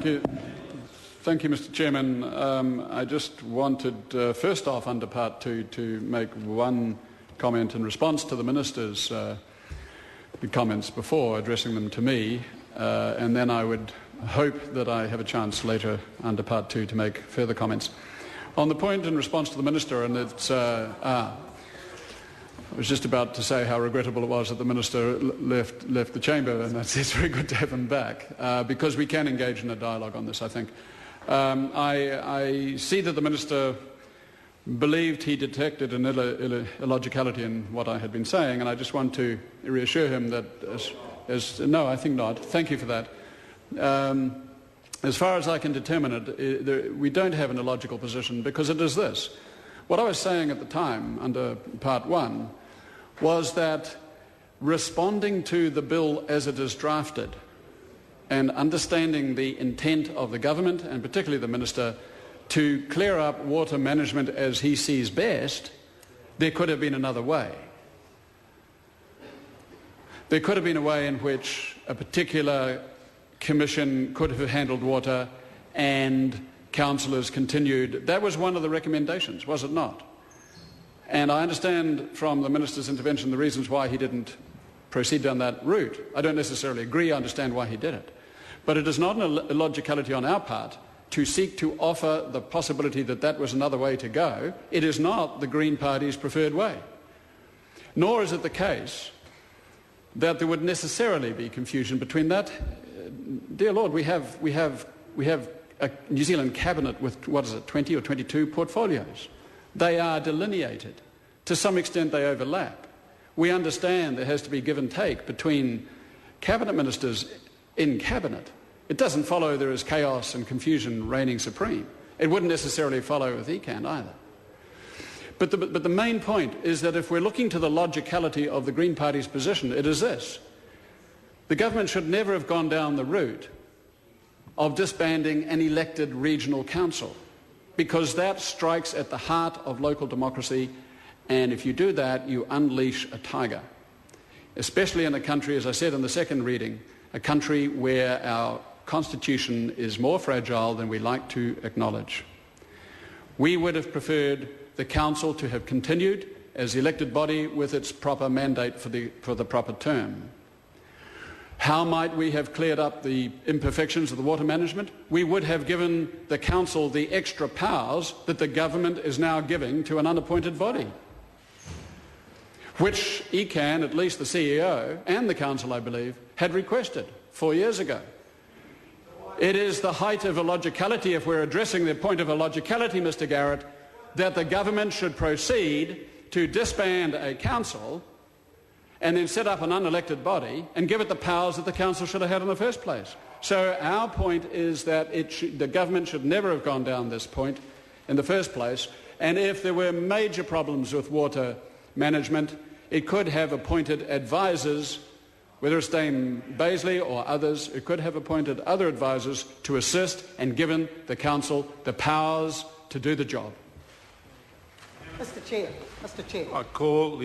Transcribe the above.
Thank you, Mr. Chairman. I just wanted, first off, under Part 2, to make one comment in response to the Minister's comments before, addressing them to me, and then I would hope that I have a chance later under Part 2 to make further comments. On the point in response to the Minister, and it's... I was just about to say how regrettable it was that the Minister left the chamber, and it's very good to have him back, because we can engage in a dialogue on this, I think. I see that the Minister believed he detected an illogicality in what I had been saying, and I just want to reassure him that, no, I think not. Thank you for that. As far as I can determine it, we don't have an illogical position, because it is this. What I was saying at the time, under Part 1, was that responding to the bill as it is drafted and understanding the intent of the government, and particularly the Minister, to clear up water management as he sees best, there could have been another way. There could have been a way in which a particular commission could have handled water and councillors continued. That was one of the recommendations, was it not? And I understand from the Minister's intervention the reasons why he didn't proceed down that route. I don't necessarily agree, I understand why he did it. But it is not an illogicality on our part to seek to offer the possibility that that was another way to go. It is not the Green Party's preferred way. Nor is it the case that there would necessarily be confusion between that. Dear Lord, we have a New Zealand cabinet with, 20 or 22 portfolios. They are delineated. To some extent they overlap. We understand there has to be give and take between cabinet ministers in cabinet. It doesn't follow there is chaos and confusion reigning supreme. It wouldn't necessarily follow with ECAN either. But the main point is that if we're looking to the logicality of the Green Party's position, it is this. The government should never have gone down the route of disbanding an elected regional council, because that strikes at the heart of local democracy, and if you do that, you unleash a tiger. Especially in a country, as I said in the second reading, a country where our constitution is more fragile than we like to acknowledge. We would have preferred the council to have continued as the elected body with its proper mandate for the proper term. How might we have cleared up the imperfections of the water management? We would have given the council the extra powers that the government is now giving to an unappointed body, which ECAN, at least the CEO and the council, I believe, had requested 4 years ago. It is the height of illogicality, if we're addressing the point of illogicality, Mr. Garrett, that the government should proceed to disband a council and then set up an unelected body and give it the powers that the council should have had in the first place. So our point is that the government should never have gone down this point in the first place, and if there were major problems with water management, it could have appointed advisors, whether it's Dame Baisley or others, it could have appointed other advisors to assist and given the council the powers to do the job. Mr. Chair. I call